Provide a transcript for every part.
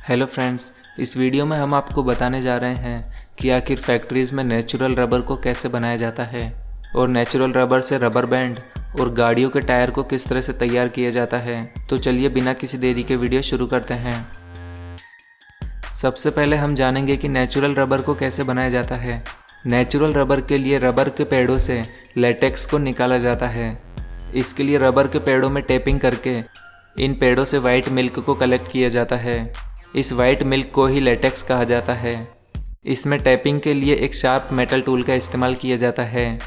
Hello friends, इस video में हम आपको बताने जा रहे हैं कि आखिर फैक्ट्रीज़ में नेचुरल रबर को कैसे बनाया जाता है और नेचुरल रबर से रबर बैंड और गाड़ियों के टायर को किस तरह से तैयार किया जाता है। तो चलिए बिना किसी देरी के वीडियो शुरू करते हैं। सबसे पहले हम जानेंगे कि नेचुरल रबर को कैसे बनाया जाता है। नेचुरल रबर के लिए रबर के पेड़ों से लेटेक्स को निकाला जाता है। इसके लिए रबर के पेड़ों में टेपिंग करके इन पेड़ों से वाइट मिल्क को कलेक्ट किया जाता है। इस वाइट मिल्क को ही लेटेक्स कहा जाता है। इसमें टैपिंग के लिए एक शार्प मेटल टूल का इस्तेमाल किया जाता है।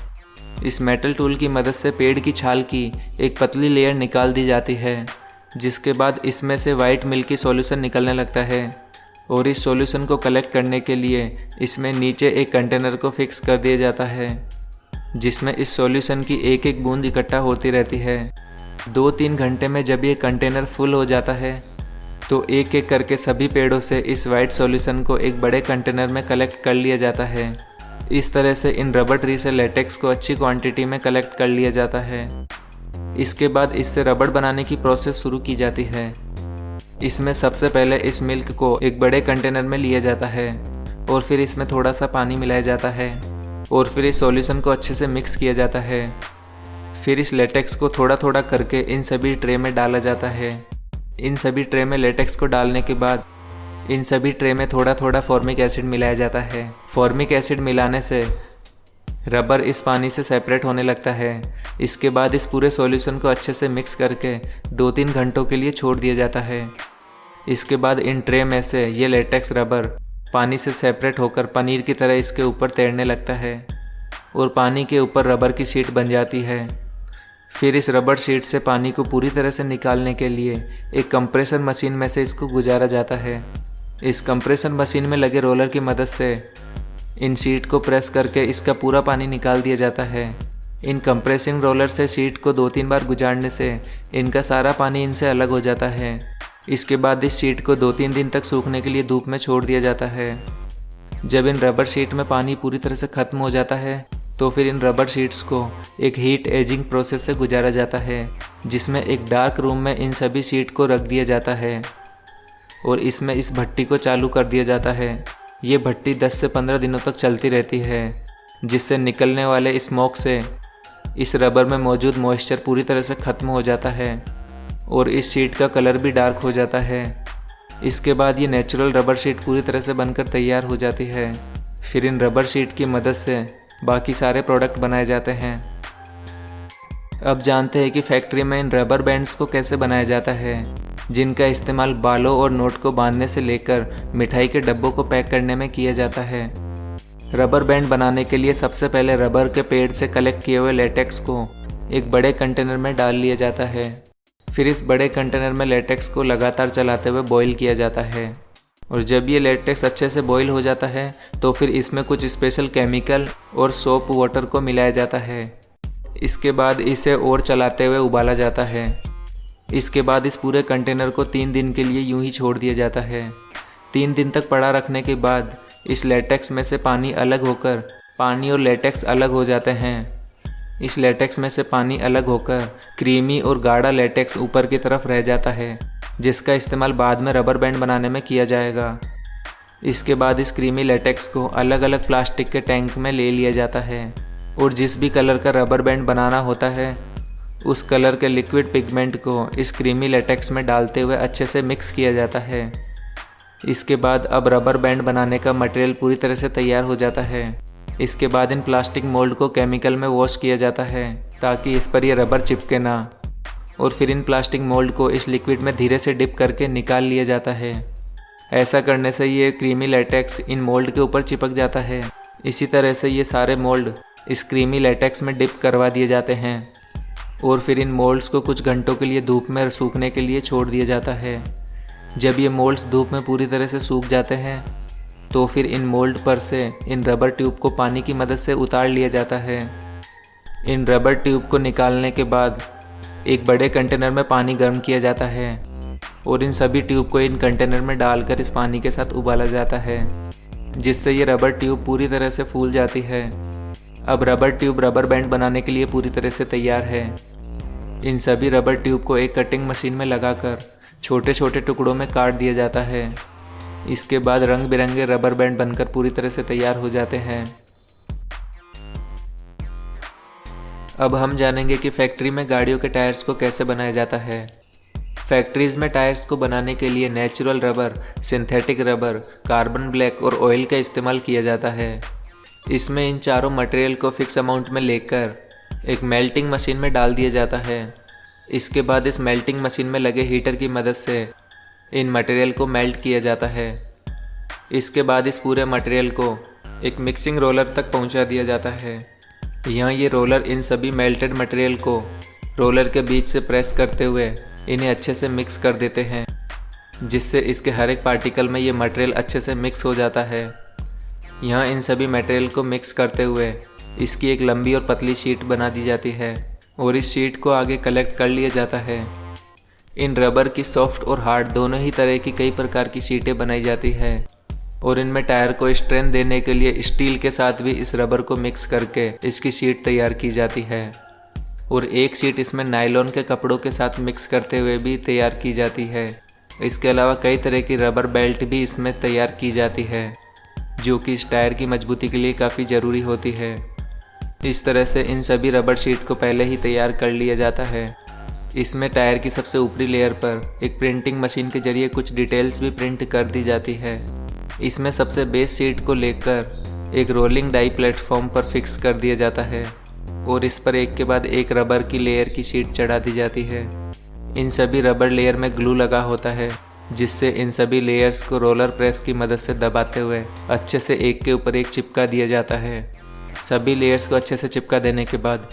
इस मेटल टूल की मदद से पेड़ की छाल की एक पतली लेयर निकाल दी जाती है, जिसके बाद इसमें से वाइट मिल्क की सॉल्यूशन निकलने लगता है और इस सॉल्यूशन को कलेक्ट करने के लिए इसमें नीचे एक कंटेनर को फिक्स कर दिया जाता है, जिसमें इस सॉल्यूशन की एक एक बूंद इकट्ठा होती रहती है। 2-3 घंटे में जब ये कंटेनर फुल हो जाता है तो एक एक करके सभी पेड़ों से इस वाइट सॉल्यूशन को एक बड़े कंटेनर में कलेक्ट कर लिया जाता है। इस तरह से इन रबर ट्री से लेटेक्स को अच्छी क्वांटिटी में कलेक्ट कर लिया जाता है। इसके बाद इससे रबर बनाने की प्रोसेस शुरू की जाती है। इसमें सबसे पहले इस मिल्क को एक बड़े कंटेनर में लिया जाता है और फिर इसमें थोड़ा सा पानी मिलाया जाता है और फिर इस सॉल्यूशन को अच्छे से मिक्स किया जाता है। फिर इस लेटेक्स को थोड़ा थोड़ा करके इन सभी ट्रे में डाला जाता है। इन सभी ट्रे में लेटेक्स को डालने के बाद इन सभी ट्रे में थोड़ा थोड़ा फॉर्मिक एसिड मिलाया जाता है। फॉर्मिक एसिड मिलाने से रबर इस पानी से सेपरेट होने लगता है। इसके बाद इस पूरे सॉल्यूशन को अच्छे से मिक्स करके 2-3 घंटों के लिए छोड़ दिया जाता है। इसके बाद इन ट्रे में से ये लेटेक्स रबर पानी से सेपरेट होकर पनीर की तरह इसके ऊपर तैरने लगता है और पानी के ऊपर रबर की शीट बन जाती है। फिर इस रबर शीट से पानी को पूरी तरह से निकालने के लिए एक कंप्रेसर मशीन में से इसको गुजारा जाता है। इस कंप्रेसर मशीन में लगे रोलर की मदद से इन शीट को प्रेस करके इसका पूरा पानी निकाल दिया जाता है। इन कंप्रेसिंग रोलर से शीट को 2-3 बार गुजारने से इनका सारा पानी इनसे अलग हो जाता है। इसके बाद इस शीट को 2-3 दिन तक सूखने के लिए धूप में छोड़ दिया जाता है। जब इन रबर शीट में पानी पूरी तरह से ख़त्म हो जाता है तो फिर इन रबर शीट्स को एक हीट एजिंग प्रोसेस से गुजारा जाता है, जिसमें एक डार्क रूम में इन सभी शीट को रख दिया जाता है और इसमें इस भट्टी को चालू कर दिया जाता है। ये भट्टी 10 से 15 दिनों तक चलती रहती है, जिससे निकलने वाले स्मोक से इस रबर में मौजूद मॉइस्चर पूरी तरह से ख़त्म हो जाता है और इस शीट का कलर भी डार्क हो जाता है। इसके बाद ये नेचुरल रबर शीट पूरी तरह से बनकर तैयार हो जाती है। फिर इन रबर शीट की मदद से बाकी सारे प्रोडक्ट बनाए जाते हैं। अब जानते हैं कि फैक्ट्री में इन रबर बैंड्स को कैसे बनाया जाता है, जिनका इस्तेमाल बालों और नोट को बांधने से लेकर मिठाई के डब्बों को पैक करने में किया जाता है। रबर बैंड बनाने के लिए सबसे पहले रबर के पेड़ से कलेक्ट किए हुए लेटेक्स को एक बड़े कंटेनर में डाल लिया जाता है। फिर इस बड़े कंटेनर में लेटेक्स को लगातार चलाते हुए बॉईल किया जाता है और जब ये लेटेक्स अच्छे से बॉईल हो जाता है तो फिर इसमें कुछ स्पेशल केमिकल और सोप वाटर को मिलाया जाता है। इसके बाद इसे और चलाते हुए उबाला जाता है। इसके बाद इस पूरे कंटेनर को 3 दिन के लिए यूं ही छोड़ दिया जाता है। 3 दिन तक पड़ा रखने के बाद इस लेटेक्स में से पानी अलग होकर पानी और लेटेक्स अलग हो जाते हैं। इस लेटेक्स में से पानी अलग होकर क्रीमी और गाढ़ा लेटेक्स ऊपर की तरफ रह जाता है, जिसका इस्तेमाल बाद में रबर बैंड बनाने में किया जाएगा। इसके बाद इस क्रीमी लेटेक्स को अलग अलग प्लास्टिक के टैंक में ले लिया जाता है और जिस भी कलर का रबर बैंड बनाना होता है उस कलर के लिक्विड पिगमेंट को इस क्रीमी लेटेक्स में डालते हुए अच्छे से मिक्स किया जाता है। इसके बाद अब रबर बैंड बनाने का मटेरियल पूरी तरह से तैयार हो जाता है। इसके बाद इन प्लास्टिक मोल्ड को केमिकल में वॉश किया जाता है ताकि इस पर यह रबर चिपके ना, और फिर इन प्लास्टिक मोल्ड को इस लिक्विड में धीरे से डिप करके निकाल लिया जाता है। ऐसा करने से ये क्रीमी लेटेक्स इन मोल्ड के ऊपर चिपक जाता है। इसी तरह से ये सारे मोल्ड इस क्रीमी लेटेक्स में डिप करवा दिए जाते हैं और फिर इन मोल्ड्स को कुछ घंटों के लिए धूप में सूखने के लिए छोड़ दिया जाता है। जब ये मोल्ड्स धूप में पूरी तरह से सूख जाते हैं तो फिर इन मोल्ड पर से इन रबर ट्यूब को पानी की मदद से उतार लिया जाता है। इन रबर ट्यूब को निकालने के बाद एक बड़े कंटेनर में पानी गर्म किया जाता है और इन सभी ट्यूब को इन कंटेनर में डालकर इस पानी के साथ उबाला जाता है, जिससे ये रबर ट्यूब पूरी तरह से फूल जाती है। अब रबर ट्यूब रबर बैंड बनाने के लिए पूरी तरह से तैयार है। इन सभी रबर ट्यूब को एक कटिंग मशीन में लगाकर छोटे छोटे टुकड़ों में काट दिया जाता है इसके बाद रंग बिरंगे रबर बैंड बनकर पूरी तरह से तैयार हो जाते हैं। अब हम जानेंगे कि फैक्ट्री में गाड़ियों के टायर्स को कैसे बनाया जाता है। फैक्ट्रीज में टायर्स को बनाने के लिए natural rubber, synthetic rubber, carbon black और ऑयल का इस्तेमाल किया जाता है। इसमें इन चारों मटेरियल को फिक्स अमाउंट में लेकर एक मेल्टिंग मशीन में डाल दिया जाता है। इसके बाद इस मेल्टिंग मशीन में लगे हीटर की मदद से इन मटेरियल को मेल्ट किया जाता है। इसके बाद इस पूरे मटेरियल को एक मिक्सिंग रोलर तक पहुंचा दिया जाता है। यहाँ ये रोलर इन सभी मेल्टेड मटेरियल को रोलर के बीच से प्रेस करते हुए इन्हें अच्छे से मिक्स कर देते हैं, जिससे इसके हर एक पार्टिकल में ये मटेरियल अच्छे से मिक्स हो जाता है। यहाँ इन सभी मटेरियल को मिक्स करते हुए इसकी एक लंबी और पतली शीट बना दी जाती है और इस शीट को आगे कलेक्ट कर लिया जाता है। इन रबर की सॉफ्ट और हार्ड दोनों ही तरह की कई प्रकार की शीटें बनाई जाती है और इनमें टायर को स्ट्रेंथ देने के लिए स्टील के साथ भी इस रबर को मिक्स करके इसकी शीट तैयार की जाती है और एक शीट इसमें नायलॉन के कपड़ों के साथ मिक्स करते हुए भी तैयार की जाती है। इसके अलावा कई तरह की रबर बेल्ट भी इसमें तैयार की जाती है, जो कि इस टायर की मजबूती के लिए काफ़ी ज़रूरी होती है। इस तरह से इन सभी रबर शीट को पहले ही तैयार कर लिया जाता है। इसमें टायर की सबसे ऊपरी लेयर पर एक प्रिंटिंग मशीन के जरिए कुछ डिटेल्स भी प्रिंट कर दी जाती है। इसमें सबसे बेस शीट को लेकर एक रोलिंग डाई प्लेटफॉर्म पर फिक्स कर दिया जाता है और इस पर एक के बाद एक रबर की लेयर की शीट चढ़ा दी जाती है। इन सभी रबर लेयर में ग्लू लगा होता है, जिससे इन सभी लेयर्स को रोलर प्रेस की मदद से दबाते हुए अच्छे से एक के ऊपर एक चिपका दिया जाता है। सभी लेयर्स को अच्छे से चिपका देने के बाद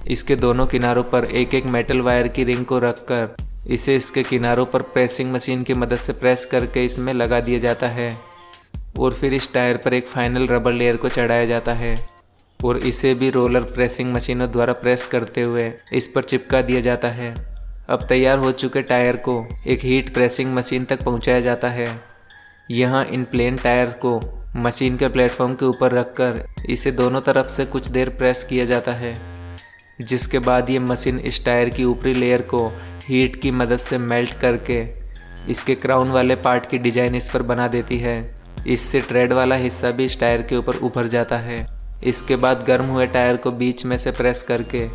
इसके दोनों किनारों पर एक एक मेटल वायर की रिंग को रखकर इसे इसके किनारों पर प्रेसिंग मशीन की मदद से प्रेस करके इसमें लगा दिया जाता है और फिर इस टायर पर एक फाइनल रबर लेयर को चढ़ाया जाता है और इसे भी रोलर प्रेसिंग मशीनों द्वारा प्रेस करते हुए इस पर चिपका दिया जाता है। अब तैयार हो चुके टायर को एक हीट प्रेसिंग मशीन तक पहुंचाया जाता है। यहाँ इन प्लेन टायर को मशीन के प्लेटफॉर्म के ऊपर रखकर इसे दोनों तरफ से कुछ देर प्रेस किया जाता है, जिसके बाद ये मशीन इस टायर की ऊपरी लेयर को हीट की मदद से मेल्ट करके इसके क्राउन वाले पार्ट की डिजाइन इस पर बना देती है। इससे ट्रेड वाला हिस्सा भी इस टायर के ऊपर उभर जाता है। इसके बाद गर्म हुए टायर को बीच में से प्रेस करके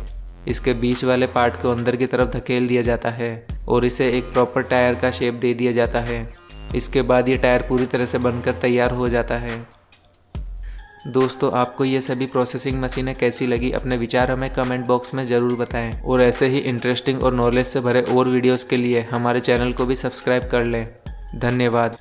इसके बीच वाले पार्ट को अंदर की तरफ धकेल दिया जाता है और इसे एक प्रॉपर टायर का शेप दे दिया जाता है। इसके बाद ये टायर पूरी तरह से बनकर तैयार हो जाता है। दोस्तों, आपको ये सभी प्रोसेसिंग मशीनें कैसी लगी, अपने विचार हमें कमेंट बॉक्स में ज़रूर बताएं और ऐसे ही इंटरेस्टिंग और नॉलेज से भरे और वीडियोस के लिए हमारे चैनल को भी सब्सक्राइब कर लें। धन्यवाद।